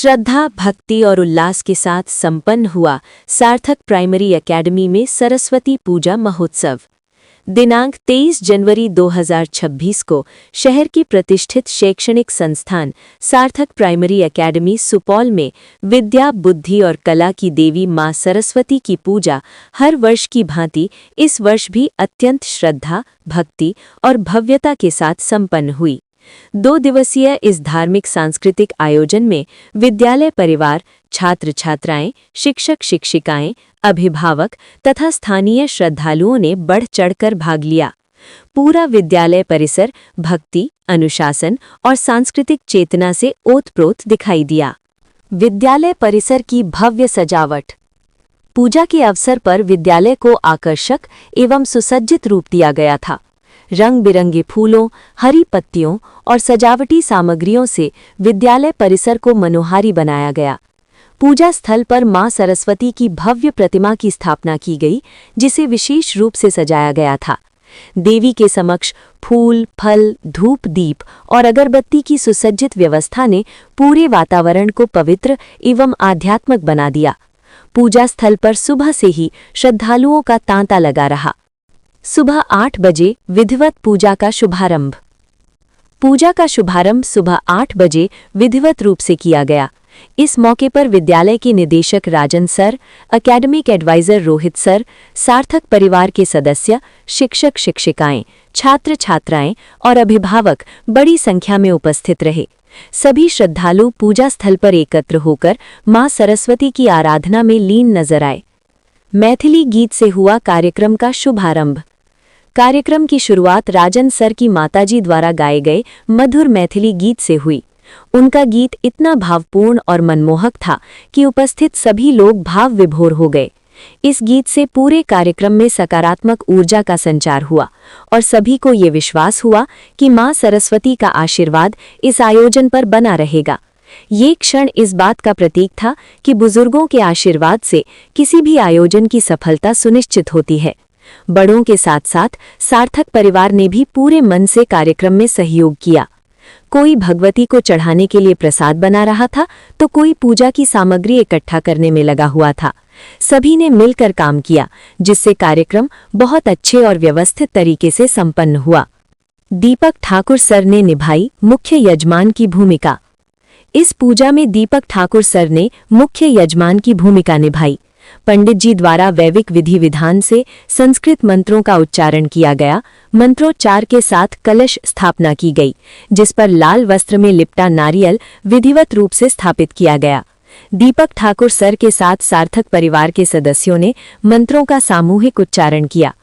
श्रद्धा, भक्ति और उल्लास के साथ संपन्न हुआ सार्थक प्राइमरी एकेडमी में सरस्वती पूजा महोत्सव। दिनांक 23 जनवरी 2026 को शहर की प्रतिष्ठित शैक्षणिक संस्थान सार्थक प्राइमरी एकेडमी सुपौल में विद्या, बुद्धि और कला की देवी मां सरस्वती की पूजा हर वर्ष की भांति इस वर्ष भी अत्यंत श्रद्धा, भक्ति और भव्यता के साथ संपन्न हुई। 2 दिवसीय इस धार्मिक सांस्कृतिक आयोजन में विद्यालय परिवार, छात्र छात्राएं, शिक्षक शिक्षिकाएं, अभिभावक तथा स्थानीय श्रद्धालुओं ने बढ़ चढ़कर भाग लिया। पूरा विद्यालय परिसर भक्ति, अनुशासन और सांस्कृतिक चेतना से ओतप्रोत दिखाई दिया। विद्यालय परिसर की भव्य सजावट। पूजा के अवसर पर विद्यालय को आकर्षक एवं सुसज्जित रूप दिया गया था। रंग बिरंगे फूलों, हरी पत्तियों और सजावटी सामग्रियों से विद्यालय परिसर को मनोहारी बनाया गया। पूजा स्थल पर मां सरस्वती की भव्य प्रतिमा की स्थापना की गई, जिसे विशेष रूप से सजाया गया था। देवी के समक्ष फूल, फल, धूप, दीप और अगरबत्ती की सुसज्जित व्यवस्था ने पूरे वातावरण को पवित्र एवं आध्यात्मिक बना दिया। पूजा स्थल पर सुबह से ही श्रद्धालुओं का तांता लगा रहा। सुबह 8 बजे विधिवत पूजा का शुभारंभ। पूजा का शुभारंभ सुबह 8 बजे विधिवत रूप से किया गया। इस मौके पर विद्यालय के निदेशक Rajan sir, academic advisor Rohit sir, Sarthak परिवार के सदस्य, शिक्षक शिक्षिकाएं, छात्र छात्राएं और अभिभावक बड़ी संख्या में उपस्थित रहे। सभी श्रद्धालु पूजा स्थल पर एकत्र होकर मां सरस्वती की आराधना में लीन नजर आए। मैथिली गीत से हुआ कार्यक्रम का शुभारंभ। कार्यक्रम की शुरुआत राजन सर की माताजी द्वारा गाए गए मधुर मैथिली गीत से हुई। उनका गीत इतना भावपूर्ण और मनमोहक था कि उपस्थित सभी लोग भाव विभोर हो गए। इस गीत से पूरे कार्यक्रम में सकारात्मक ऊर्जा का संचार हुआ और सभी को ये विश्वास हुआ कि मां सरस्वती का आशीर्वाद इस आयोजन पर बना रहेगा। ये क्षण इस बात का प्रतीक था कि बुजुर्गों के आशीर्वाद से किसी भी आयोजन की सफलता सुनिश्चित होती है। बड़ों के साथ साथ सार्थक परिवार ने भी पूरे मन से कार्यक्रम में सहयोग किया। कोई भगवती को चढ़ाने के लिए प्रसाद बना रहा था, तो कोई पूजा की सामग्री इकट्ठा करने में लगा हुआ था। सभी ने मिलकर काम किया, जिससे कार्यक्रम बहुत अच्छे और व्यवस्थित तरीके से संपन्न हुआ। दीपक ठाकुर सर ने निभाई मुख्य यजमान की भूमिका। इस पूजा में दीपक ठाकुर सर ने मुख्य यजमान की भूमिका निभाई। पंडित जी द्वारा वैदिक विधि विधान से संस्कृत मंत्रों का उच्चारण किया गया। मंत्रोच्चार के साथ कलश स्थापना की गई, जिस पर लाल वस्त्र में लिपटा नारियल विधिवत रूप से स्थापित किया गया। दीपक ठाकुर सर के साथ सार्थक परिवार के सदस्यों ने मंत्रों का सामूहिक उच्चारण किया।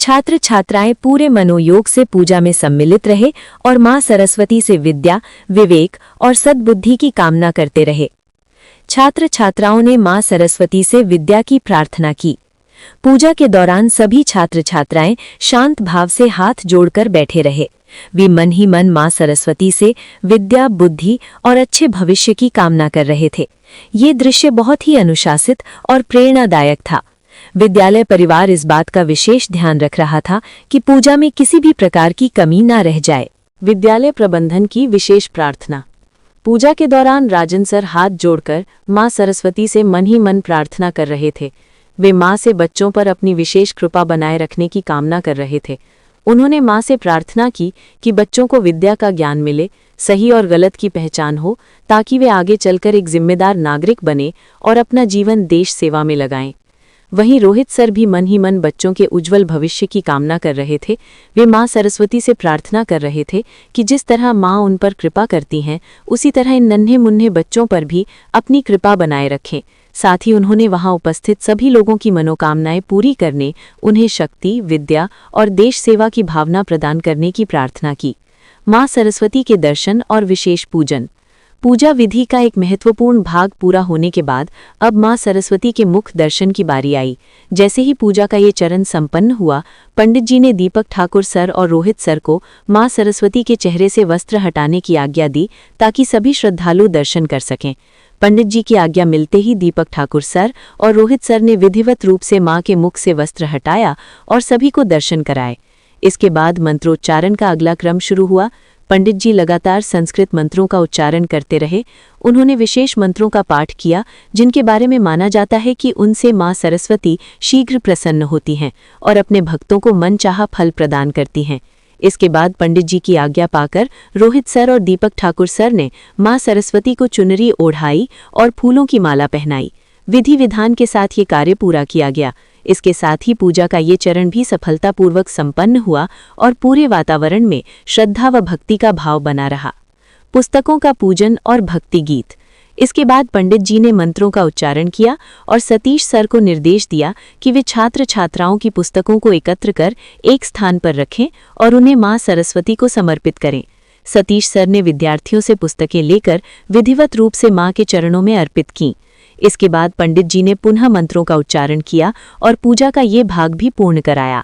छात्र छात्राएं पूरे मनोयोग से पूजा में सम्मिलित रहे और मां सरस्वती से विद्या, विवेक और सद्बुद्धि की कामना करते रहे। छात्र छात्राओं ने मां सरस्वती से विद्या की प्रार्थना की। पूजा के दौरान सभी छात्र छात्राएं शांत भाव से हाथ जोड़कर बैठे रहे। वे मन ही मन मां सरस्वती से विद्या, बुद्धि और अच्छे भविष्य की कामना कर रहे थे। ये दृश्य बहुत ही अनुशासित और प्रेरणादायक था। विद्यालय परिवार इस बात का विशेष ध्यान रख रहा था कि पूजा में किसी भी प्रकार की कमी न रह जाए। विद्यालय प्रबंधन की विशेष प्रार्थना। पूजा के दौरान राजन सर हाथ जोड़कर मां सरस्वती से मन ही मन प्रार्थना कर रहे थे। वे मां से बच्चों पर अपनी विशेष कृपा बनाए रखने की कामना कर रहे थे। उन्होंने मां से प्रार्थना की कि बच्चों को विद्या का ज्ञान मिले, सही और गलत की पहचान हो, ताकि वे आगे चलकर एक जिम्मेदार नागरिक बने और अपना जीवन देश सेवा में लगाएं। वहीं रोहित सर भी मन ही मन बच्चों के उज्जवल भविष्य की कामना कर रहे थे। वे मां सरस्वती से प्रार्थना कर रहे थे कि जिस तरह मां उन पर कृपा करती हैं, उसी तरह इन नन्हे मुन्ने बच्चों पर भी अपनी कृपा बनाए रखें। साथ ही उन्होंने वहां उपस्थित सभी लोगों की मनोकामनाएं पूरी करने, उन्हें शक्ति, विद्या और देश सेवा की भावना प्रदान करने की प्रार्थना की। मां सरस्वती के दर्शन और विशेष पूजन। पूजा विधि का एक महत्वपूर्ण भाग पूरा होने के बाद अब मां सरस्वती के मुख दर्शन की बारी आई। जैसे ही पूजा का ये चरण संपन्न हुआ, पंडित जी ने दीपक ठाकुर सर और रोहित सर को मां सरस्वती के चेहरे से वस्त्र हटाने की आज्ञा दी, ताकि सभी श्रद्धालु दर्शन कर सकें। पंडित जी की आज्ञा मिलते ही दीपक ठाकुर सर और रोहित सर ने विधिवत रूप से मां के मुख से वस्त्र हटाया और सभी को दर्शन कराए। इसके बाद मंत्रोच्चारण का अगला क्रम शुरू हुआ। पंडित जी लगातार संस्कृत मंत्रों का उच्चारण करते रहे। उन्होंने विशेष मंत्रों का पाठ किया जिनके बारे में माना जाता है कि उनसे माँ सरस्वती शीघ्र प्रसन्न होती हैं और अपने भक्तों को मनचाहा फल प्रदान करती हैं। इसके बाद पंडित जी की आज्ञा पाकर रोहित सर और दीपक ठाकुर सर ने माँ सरस्वती को चुनरी ओढ़ाई और फूलों की माला पहनाई। विधि विधान के साथ ये कार्य पूरा किया गया। इसके साथ ही पूजा का ये चरण भी सफलतापूर्वक संपन्न हुआ और पूरे वातावरण में श्रद्धा व भक्ति का भाव बना रहा। पुस्तकों का पूजन और भक्ति गीत। इसके बाद पंडित जी ने मंत्रों का उच्चारण किया और सतीश सर को निर्देश दिया कि वे छात्र छात्राओं की पुस्तकों को एकत्र कर एक स्थान पर रखें और उन्हें माँ सरस्वती को समर्पित करें। सतीश सर ने विद्यार्थियों से पुस्तकें लेकर विधिवत रूप से माँ के चरणों में अर्पित कीं। इसके बाद पंडित जी ने पुनः मंत्रों का उच्चारण किया और पूजा का ये भाग भी पूर्ण कराया।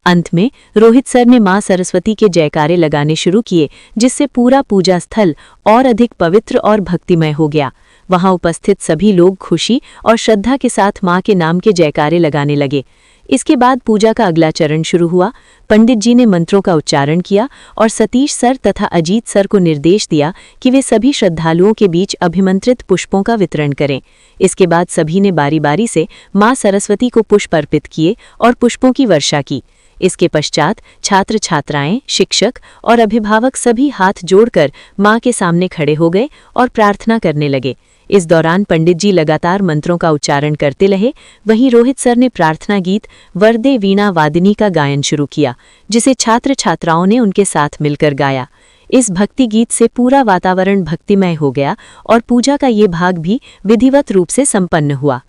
अंत में रोहित सर ने माँ सरस्वती के जयकारे लगाने शुरू किए, जिससे पूरा पूजा स्थल और अधिक पवित्र और भक्तिमय हो गया। वहां उपस्थित सभी लोग खुशी और श्रद्धा के साथ माँ के नाम के जयकारे लगाने लगे। इसके बाद पूजा का अगला चरण शुरू हुआ। पंडित जी ने मंत्रों का उच्चारण किया और सतीश सर तथा अजीत सर को निर्देश दिया कि वे सभी श्रद्धालुओं के बीच अभिमंत्रित पुष्पों का वितरण करें। इसके बाद सभी ने बारी बारी से माँ सरस्वती को पुष्प अर्पित किए और पुष्पों की वर्षा की। इसके पश्चात छात्र छात्राएं, शिक्षक और अभिभावक सभी हाथ जोड़कर माँ के सामने खड़े हो गए और प्रार्थना करने लगे। इस दौरान पंडित जी लगातार मंत्रों का उच्चारण करते रहे। वहीं रोहित सर ने प्रार्थना गीत वरदे वीणा वादिनी का गायन शुरू किया, जिसे छात्र छात्राओं ने उनके साथ मिलकर गाया। इस भक्ति गीत से पूरा वातावरण भक्तिमय हो गया और पूजा का ये भाग भी विधिवत रूप से संपन्न हुआ।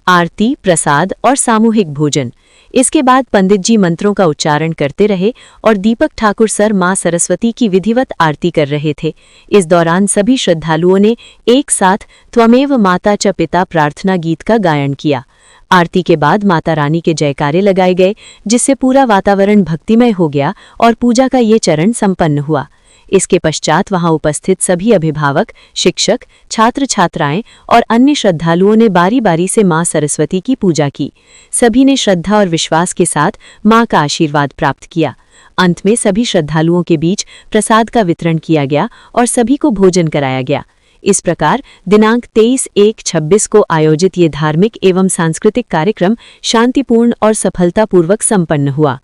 आरती, प्रसाद और सामूहिक भोजन। इसके बाद पंडित जी मंत्रों का उच्चारण करते रहे और दीपक ठाकुर सर माँ सरस्वती की विधिवत आरती कर रहे थे। इस दौरान सभी श्रद्धालुओं ने एक साथ त्वमेव माता च पिता प्रार्थना गीत का गायन किया। आरती के बाद माता रानी के जयकारे लगाए गए, जिससे पूरा वातावरण भक्तिमय हो गया और पूजा का ये चरण संपन्न हुआ। इसके पश्चात वहां उपस्थित सभी अभिभावक, शिक्षक, छात्र छात्राएं और अन्य श्रद्धालुओं ने बारी बारी से मां सरस्वती की पूजा की। सभी ने श्रद्धा और विश्वास के साथ मां का आशीर्वाद प्राप्त किया। अंत में सभी श्रद्धालुओं के बीच प्रसाद का वितरण किया गया और सभी को भोजन कराया गया। इस प्रकार दिनांक 23/1/26 को आयोजित ये धार्मिक एवं सांस्कृतिक कार्यक्रम शांतिपूर्ण और सफलतापूर्वक संपन्न हुआ।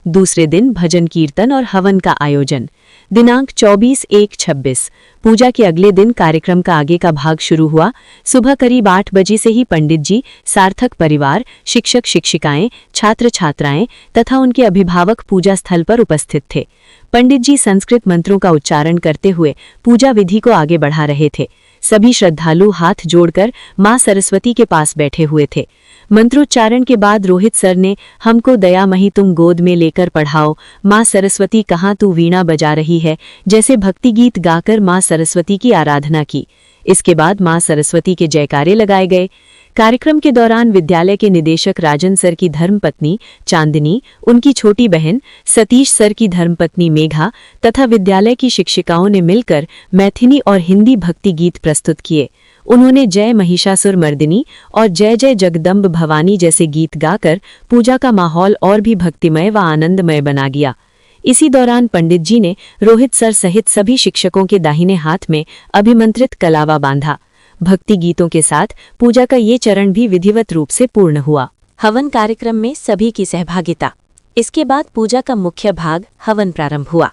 दूसरे दिन भजन कीर्तन और हवन का आयोजन। दिनांक 24/1/26 पूजा के अगले दिन कार्यक्रम का आगे का भाग शुरू हुआ। सुबह करीब 8 बजे से ही पंडित जी, सार्थक परिवार, शिक्षक शिक्षिकाएं, छात्र छात्राएं तथा उनके अभिभावक पूजा स्थल पर उपस्थित थे। पंडित जी संस्कृत मंत्रों का उच्चारण करते हुए पूजा विधि को आगे बढ़ा रहे थे। सभी श्रद्धालु हाथ जोड़कर मां सरस्वती के पास बैठे हुए थे। मंत्रोच्चारण के बाद रोहित सर ने हमको दयामयी तुम गोद में लेकर पढ़ाओ, मां सरस्वती कहाँ तू वीणा बजा रही है, जैसे भक्ति गीत गाकर मां सरस्वती की आराधना की। इसके बाद मां सरस्वती के जयकारे लगाए गए। कार्यक्रम के दौरान विद्यालय के निदेशक राजन सर की धर्मपत्नी चांदनी, उनकी छोटी बहन सतीश सर की धर्मपत्नी मेघा तथा विद्यालय की शिक्षिकाओं ने मिलकर मैथिली और हिंदी भक्ति गीत प्रस्तुत किए। उन्होंने जय महिषासुर मर्दिनी और जय जय जगदम्ब भवानी जैसे गीत गाकर पूजा का माहौल और भी भक्तिमय व आनंदमय बना दिया। इसी दौरान पंडित जी ने रोहित सर सहित सभी शिक्षकों के दाहिने हाथ में अभिमंत्रित कलावा बांधा। भक्ति गीतों के साथ पूजा का ये चरण भी विधिवत रूप से पूर्ण हुआ। हवन कार्यक्रम में सभी की सहभागिता। इसके बाद पूजा का मुख्य भाग हवन प्रारंभ हुआ।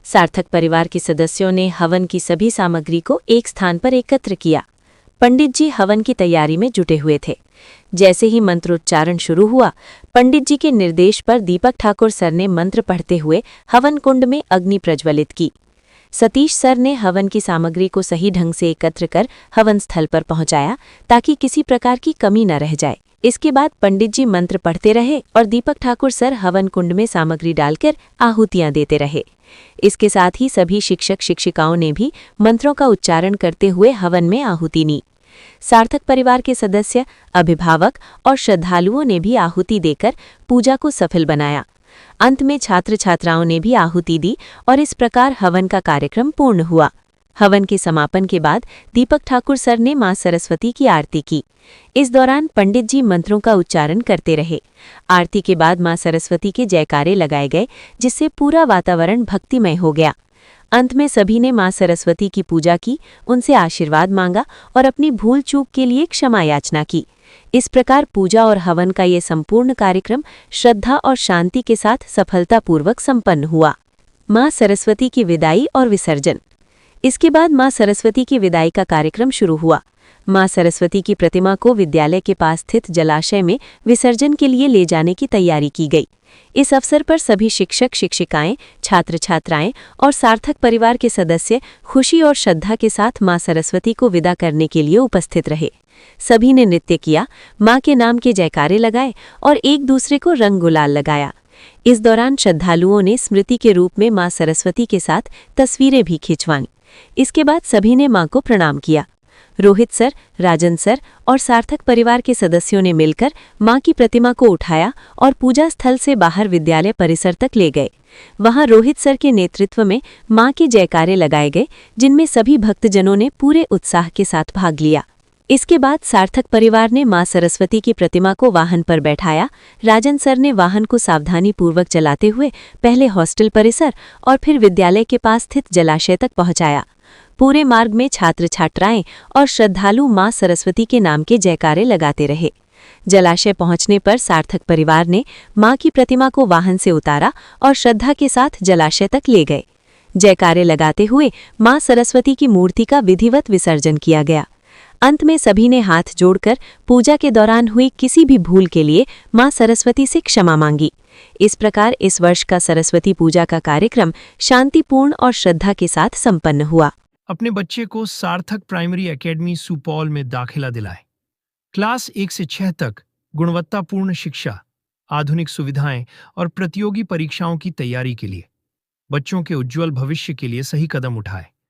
सार्थक परिवार के सदस्यों ने हवन की सभी सामग्री को एक स्थान पर एकत्र किया। पंडित जी हवन की तैयारी में जुटे हुए थे। जैसे ही मंत्रोच्चारण शुरू हुआ, पंडित जी के निर्देश पर दीपक ठाकुर सर ने मंत्र पढ़ते हुए हवन कुंड में अग्नि प्रज्वलित की। सतीश सर ने हवन की सामग्री को सही ढंग से एकत्र कर हवन स्थल पर पहुंचाया ताकि किसी प्रकार की कमी न रह जाए। इसके बाद पंडित जी मंत्र पढ़ते रहे और दीपक ठाकुर सर हवन कुंड में सामग्री डालकर आहुतियां देते रहे। इसके साथ ही सभी शिक्षक शिक्षिकाओं ने भी मंत्रों का उच्चारण करते हुए हवन में आहुति दी। सार्थक परिवार के सदस्य, अभिभावक और श्रद्धालुओं ने भी आहुति देकर पूजा को सफल बनाया। अंत में छात्र छात्राओं ने भी आहुति दी और इस प्रकार हवन का कार्यक्रम पूर्ण हुआ। हवन के समापन के बाद दीपक ठाकुर सर ने मां सरस्वती की आरती की। इस दौरान पंडित जी मंत्रों का उच्चारण करते रहे। आरती के बाद मां सरस्वती के जयकारे लगाए गए, जिससे पूरा वातावरण भक्तिमय हो गया। अंत में सभी ने मां सरस्वती की पूजा की, उनसे आशीर्वाद मांगा और अपनी भूल चूक के लिए क्षमा याचना की। इस प्रकार पूजा और हवन का ये संपूर्ण कार्यक्रम श्रद्धा और शांति के साथ सफलतापूर्वक संपन्न हुआ। मां सरस्वती की विदाई और विसर्जन। इसके बाद मां सरस्वती की विदाई का कार्यक्रम शुरू हुआ। मां सरस्वती की प्रतिमा को विद्यालय के पास स्थित जलाशय में विसर्जन के लिए ले जाने की तैयारी की गई। इस अवसर पर सभी शिक्षक शिक्षिकाएं, छात्र छात्राएं और सार्थक परिवार के सदस्य खुशी और श्रद्धा के साथ मां सरस्वती को विदा करने के लिए उपस्थित रहे। सभी ने नृत्य किया, मां के नाम के जयकारे लगाए और एक दूसरे को रंग गुलाल लगाया। इस दौरान श्रद्धालुओं ने स्मृति के रूप में मां सरस्वती के साथ तस्वीरें भी खिंचवाईं। इसके बाद सभी ने मां को प्रणाम किया। रोहित सर, राजन सर और सार्थक परिवार के सदस्यों ने मिलकर मां की प्रतिमा को उठाया और पूजा स्थल से बाहर विद्यालय परिसर तक ले गए। वहां रोहित सर के नेतृत्व में मां के जयकारे लगाए गए, जिनमें सभी भक्तजनों ने पूरे उत्साह के साथ भाग लिया। इसके बाद सार्थक परिवार ने मां सरस्वती की प्रतिमा को वाहन पर बैठाया। राजन सर ने वाहन को सावधानीपूर्वक चलाते हुए पहले हॉस्टल परिसर और फिर विद्यालय के पास स्थित जलाशय तक पहुंचाया। पूरे मार्ग में छात्र छात्राएं और श्रद्धालु मां सरस्वती के नाम के जयकारे लगाते रहे। जलाशय पहुंचने पर सार्थक परिवार ने मां की प्रतिमा को वाहन से उतारा और श्रद्धा के साथ जलाशय तक ले गए। जयकारे लगाते हुए मां सरस्वती की मूर्ति का विधिवत विसर्जन किया गया। अंत में सभी ने हाथ जोड़कर पूजा के दौरान हुई किसी भी भूल के लिए मां सरस्वती से क्षमा मांगी। इस प्रकार इस वर्ष का सरस्वती पूजा का कार्यक्रम शांतिपूर्ण और श्रद्धा के साथ संपन्न हुआ। अपने बच्चे को सार्थक प्राइमरी एकेडमी सुपौल में दाखिला दिलाएं। क्लास 1 से 6 तक गुणवत्तापूर्ण शिक्षा, आधुनिक सुविधाएं और प्रतियोगी परीक्षाओं की तैयारी के लिए बच्चों के उज्जवल भविष्य के लिए सही कदम उठाएं।